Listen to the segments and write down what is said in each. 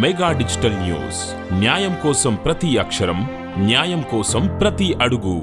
Mega digital news, న్యాయం కోసం ప్రతి అక్షరం, న్యాయం కోసం ప్రతి అడుగు.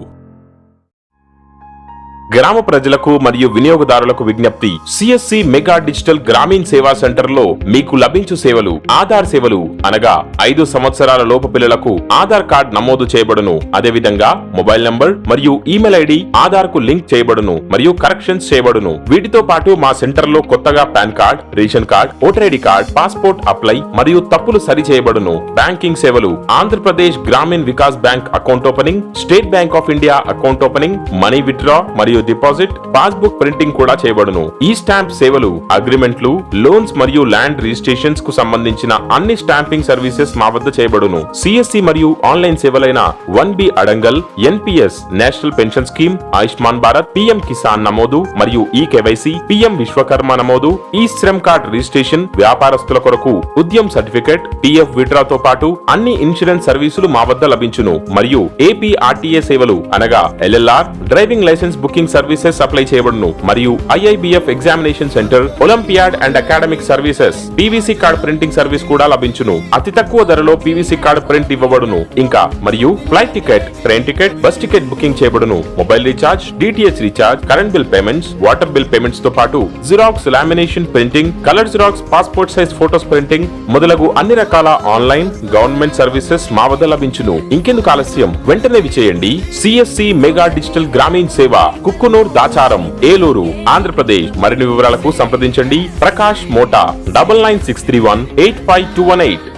గ్రామ ప్రజలకు మరియు వినియోగదారులకు విజ్ఞప్తి. సిఎస్సి మెగా డిజిటల్ గ్రామీణ సేవా సెంటర్ లో మీకు లభించు సేవలు: ఆధార్ సేవలు అనగా 5 సంవత్సరాల లోపు పిల్లలకు ఆధార్ కార్డ్ నమోదు చేయబడును. అదేవిధంగా మొబైల్ నంబర్ మరియు ఈమెయిల్ ఐడి ఆధార్ కు లింక్ చేయబడును మరియు కరెక్షన్స్ చేయబడును. వీటితో పాటు మా సెంటర్ లో కొత్తగా pan card, ration card, voter ID card, passport apply మరియు తప్పులు సరి చేయబడును. బ్యాంకింగ్ సేవలు: ఆంధ్రప్రదేశ్ గ్రామీణ Vikas bank account opening, state bank of India account opening, money withdraw మరియు డిపాజిట్, పాస్బుక్ ప్రింటింగ్ కూడా చేయబడును. ఈ స్టాంప్ సేవలు, అగ్రిమెంట్లు, లోన్స్ మరియు ల్యాండ్ రిజిస్ట్రేషన్స్ కు సంబంధించిన అన్ని స్టాంపింగ్ సర్వీసెస్ మా వద్ద చేయబడును. సిఎస్సి మరియు ఆన్లైన్ సేవలైన 1B అడంగల్, NPS national pension scheme, Ayushman Bharat, PM Kisan నమోదు మరియు ఈ కేవైసీ, పిఎం విశ్వకర్మ నమోదు, ఈ శ్రమ్ కార్డ్ రిజిస్ట్రేషన్, వ్యాపారస్తుల కొరకు ఉద్యమ్ సర్టిఫికెట్, పిఎఫ్ విత్డ్రాతో పాటు అన్ని ఇన్సూరెన్స్ సర్వీసులు మా వద్ద లభించును. మరియు ఏపీఆర్టీఏ సేవలు అనగా LLR, driving licence booking services apply చేయబడును. మరియు IIBF examination centre, olympiad and academic services, PVC card printing service కూడా లభించును. అతి తక్కువ ధరలో పీవీసీ కార్డ్ ప్రింట్ ఇవ్వబడును. ఇంకా మరియు flight ticket, train ticket, bus ticket booking చేయబడును. Mobile recharge, DTH recharge, current bill payments, water bill payments తో పాటు xerox, lamination printing, colour xerox, passport size photos printing మొదలగు అన్ని రకాల ఆన్లైన్ గవర్నమెంట్ సర్వీసెస్ మా వద్ద లభించును. ఇంకెందుకు ఆలస్యం, వెంటనే విచేయండి. సిఎస్సి మెగా డిజిటల్ గ్రామీణ సేవ, కుక్కునూర్, దాచారం, ఏలూరు, ఆంధ్రప్రదేశ్. మరిన్ని వివరాలకు సంప్రదించండి ప్రకాష్ మోటా 9963185218.